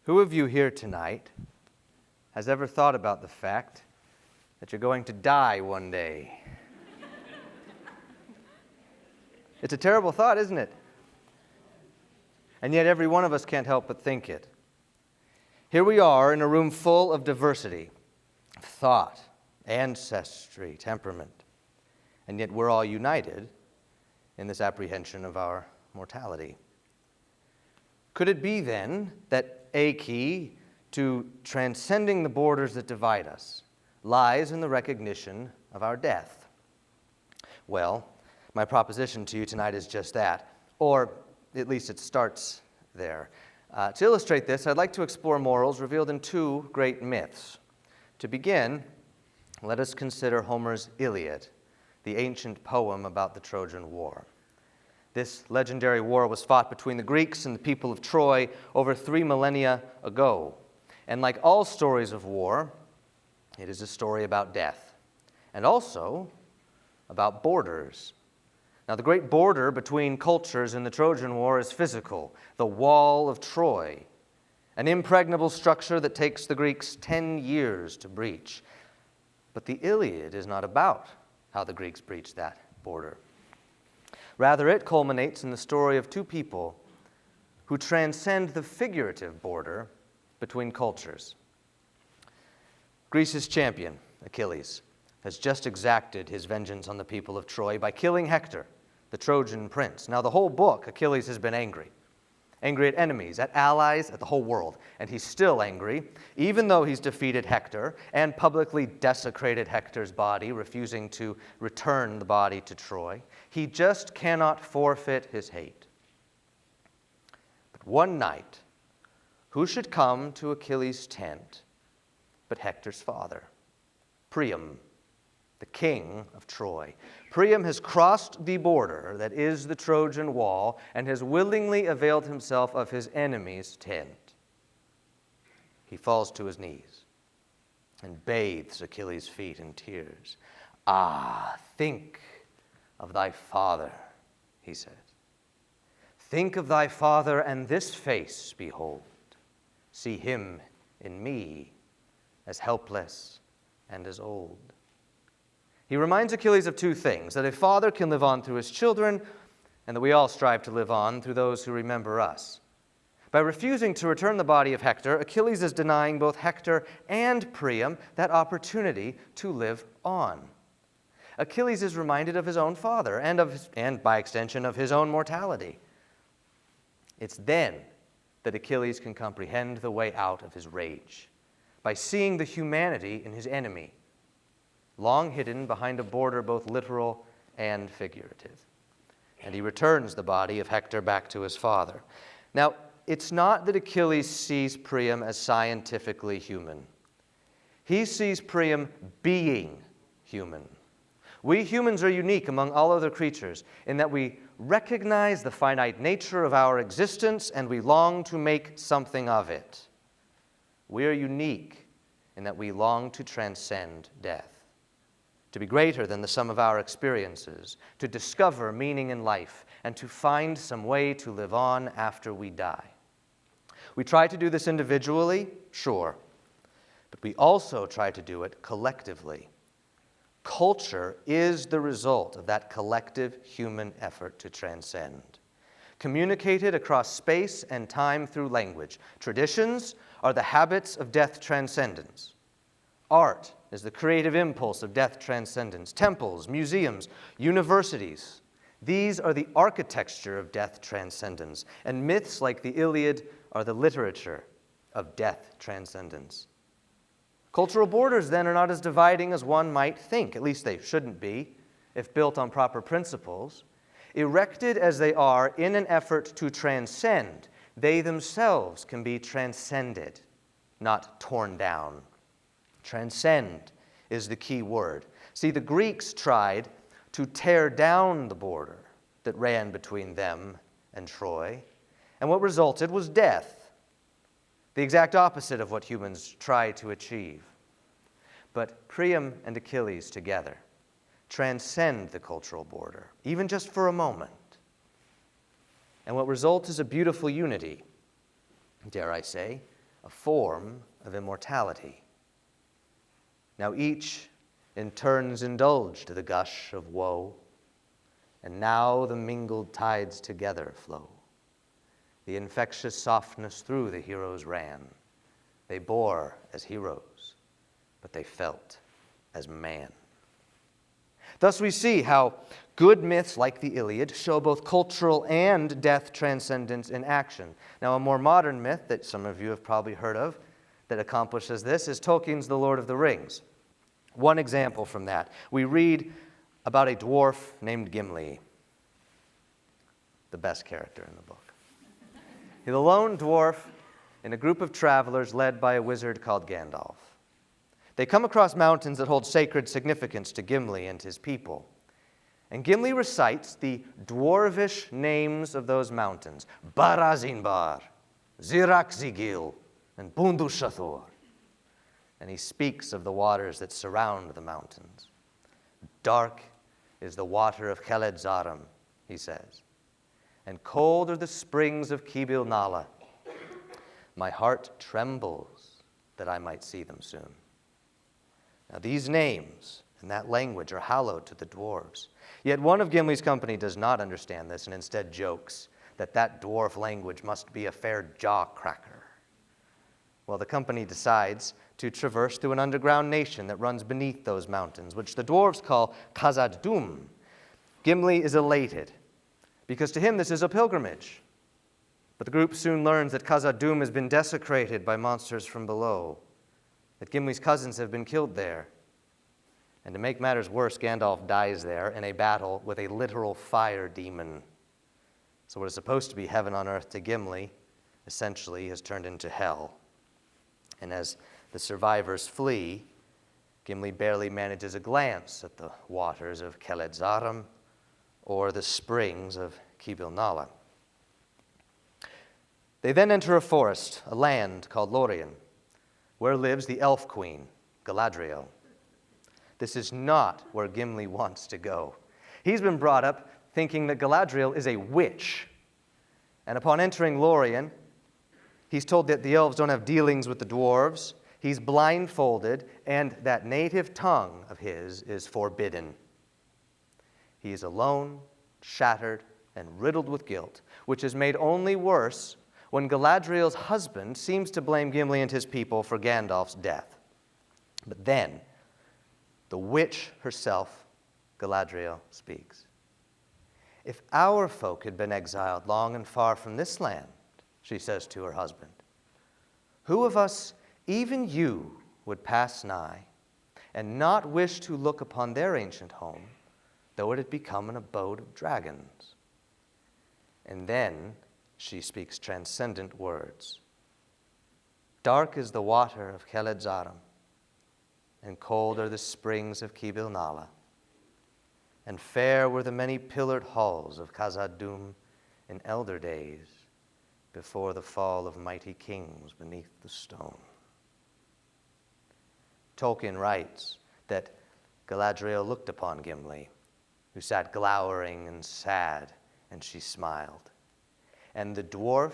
Who of you here tonight has ever thought about the fact that you're going to die one day? It's a terrible thought, isn't it? And yet every one of us can't help but think it. Here we are in a room full of diversity, thought, ancestry, temperament, and yet we're all united in this apprehension of our mortality. Could it be then that a key to transcending the borders that divide us lies in the recognition of our death? Well, my proposition to you tonight is just that, or at least it starts there. To illustrate this, I'd like to explore morals revealed in two great myths. To begin, let us consider Homer's Iliad, the ancient poem about the Trojan War. This legendary war was fought between the Greeks and the people of Troy over 3 millennia ago. And like all stories of war, it is a story about death, and also about borders. Now, the great border between cultures in the Trojan War is physical, the wall of Troy, an impregnable structure that takes the Greeks 10 years to breach. But the Iliad is not about how the Greeks breached that border. Rather, it culminates in the story of two people who transcend the figurative border between cultures. Greece's champion, Achilles, has just exacted his vengeance on the people of Troy by killing Hector, the Trojan prince. Now, the whole book, Achilles has been angry at enemies, at allies, at the whole world. And he's still angry, even though he's defeated Hector and publicly desecrated Hector's body, refusing to return the body to Troy. He just cannot forfeit his hate. But one night, who should come to Achilles' tent but Hector's father, Priam, the king of Troy. Priam has crossed the border that is the Trojan wall and has willingly availed himself of his enemy's tent. He falls to his knees and bathes Achilles' feet in tears. "Ah, think of thy father," he says. "Think of thy father, and this face behold. See him in me, as helpless and as old." He reminds Achilles of two things: that a father can live on through his children, and that we all strive to live on through those who remember us. By refusing to return the body of Hector, Achilles is denying both Hector and Priam that opportunity to live on. Achilles is reminded of his own father and by extension of his own mortality. It's then that Achilles can comprehend the way out of his rage, by seeing the humanity in his enemy, long hidden behind a border both literal and figurative. And he returns the body of Hector back to his father. Now, it's not that Achilles sees Priam as scientifically human. He sees Priam being human. We humans are unique among all other creatures in that we recognize the finite nature of our existence and we long to make something of it. We are unique in that we long to transcend death, to be greater than the sum of our experiences, to discover meaning in life, and to find some way to live on after we die. We try to do this individually, sure, but we also try to do it collectively. Culture is the result of that collective human effort to transcend. Communicated across space and time through language, traditions are the habits of death transcendence. Art is the creative impulse of death transcendence. Temples, museums, universities, these are the architecture of death transcendence. And myths like the Iliad are the literature of death transcendence. Cultural borders, then, are not as dividing as one might think. At least they shouldn't be, if built on proper principles. Erected as they are in an effort to transcend, they themselves can be transcended, not torn down. Transcend is the key word. See, the Greeks tried to tear down the border that ran between them and Troy, and what resulted was death, the exact opposite of what humans try to achieve. But Priam and Achilles together transcend the cultural border, even just for a moment. And what results is a beautiful unity, dare I say, a form of immortality. Now each in turns indulged the gush of woe, and now the mingled tides together flow. The infectious softness through the heroes ran. They bore as heroes, but they felt as man. Thus we see how good myths like the Iliad show both cultural and death transcendence in action. Now, a more modern myth that some of you have probably heard of that accomplishes this is Tolkien's The Lord of the Rings. One example from that, we read about a dwarf named Gimli, the best character in the book. He's a lone dwarf in a group of travelers led by a wizard called Gandalf. They come across mountains that hold sacred significance to Gimli and his people. And Gimli recites the dwarvish names of those mountains, Barazinbar, Zirak-Zigil, and Bundushathor. And he speaks of the waters that surround the mountains. Dark is the water of Kheled Zarim, he says, and cold are the springs of Kibil Nala. My heart trembles that I might see them soon. Now these names and that language are hallowed to the dwarves. Yet one of Gimli's company does not understand this and instead jokes that that dwarf language must be a fair jaw-cracker. Well, the company decides to traverse through an underground nation that runs beneath those mountains, which the dwarves call Khazad-dûm. Gimli is elated, because to him this is a pilgrimage. But the group soon learns that Khazad-dûm has been desecrated by monsters from below, that Gimli's cousins have been killed there. And to make matters worse, Gandalf dies there in a battle with a literal fire demon. So what is supposed to be heaven on earth to Gimli essentially has turned into hell. And as the survivors flee, Gimli barely manages a glance at the waters of Kheled Zarim or the springs of Kibil Nala. They then enter a forest, a land called Lorien, where lives the elf queen, Galadriel. This is not where Gimli wants to go. He's been brought up thinking that Galadriel is a witch. And upon entering Lorien, he's told that the elves don't have dealings with the dwarves. He's blindfolded, and that native tongue of his is forbidden. He is alone, shattered, and riddled with guilt, which is made only worse when Galadriel's husband seems to blame Gimli and his people for Gandalf's death. But then, the witch herself, Galadriel, speaks. If our folk had been exiled long and far from this land, she says to her husband, who of us, even you, would pass nigh, and not wish to look upon their ancient home, though it had become an abode of dragons? And then she speaks transcendent words. Dark is the water of Kheled Zarim, and cold are the springs of Kibil Nala, and fair were the many pillared halls of Khazad-dûm in elder days, before the fall of mighty kings beneath the stone. Tolkien writes that Galadriel looked upon Gimli, who sat glowering and sad, and she smiled. And the dwarf,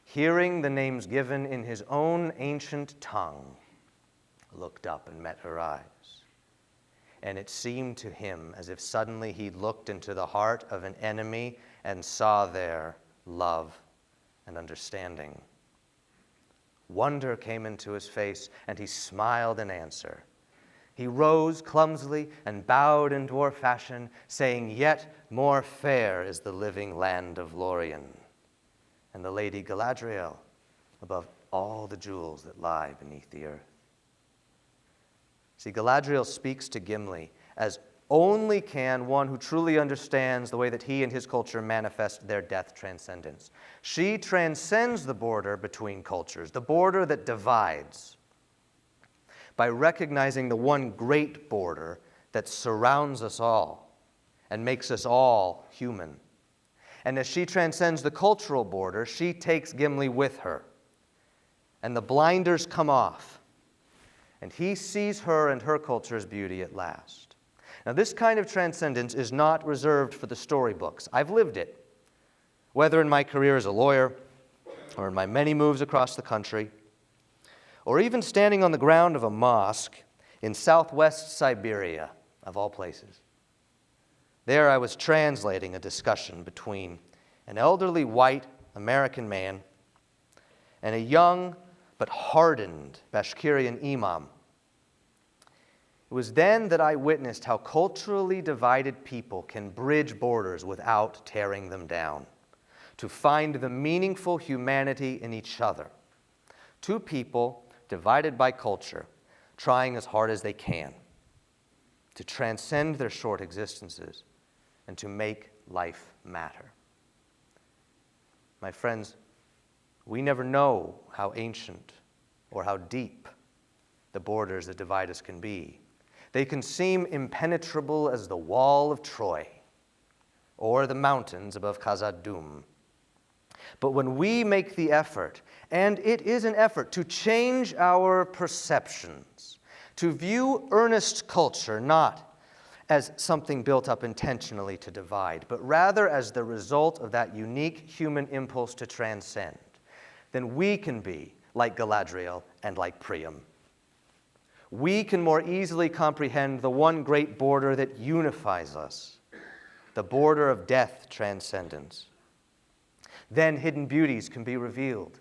hearing the names given in his own ancient tongue, looked up and met her eyes. And it seemed to him as if suddenly he looked into the heart of an enemy and saw there love and understanding. Wonder came into his face, and he smiled in answer. He rose clumsily and bowed in dwarf fashion, saying, yet more fair is the living land of Lorien, and the lady Galadriel above all the jewels that lie beneath the earth. See, Galadriel speaks to Gimli as only can one who truly understands the way that he and his culture manifest their death transcendence. She transcends the border between cultures, the border that divides, by recognizing the one great border that surrounds us all and makes us all human. And as she transcends the cultural border, she takes Gimli with her. And the blinders come off, and he sees her and her culture's beauty at last. Now, this kind of transcendence is not reserved for the storybooks. I've lived it, whether in my career as a lawyer or in my many moves across the country. or even standing on the ground of a mosque in southwest Siberia, of all places. There I was translating a discussion between an elderly white American man and a young but hardened Bashkirian imam. It was then that I witnessed how culturally divided people can bridge borders without tearing them down, to find the meaningful humanity in each other. Two people divided by culture, trying as hard as they can to transcend their short existences and to make life matter. My friends, we never know how ancient or how deep the borders that divide us can be. They can seem impenetrable as the wall of Troy or the mountains above Khazad-dûm. But when we make the effort, and it is an effort, to change our perceptions, to view earnest culture not as something built up intentionally to divide, but rather as the result of that unique human impulse to transcend, then we can be like Galadriel and like Priam. We can more easily comprehend the one great border that unifies us, the border of death transcendence. Then hidden beauties can be revealed.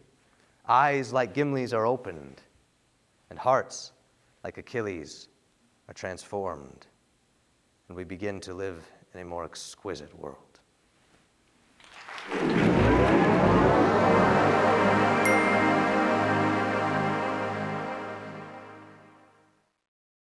Eyes like Gimli's are opened, and hearts like Achilles are transformed, and we begin to live in a more exquisite world.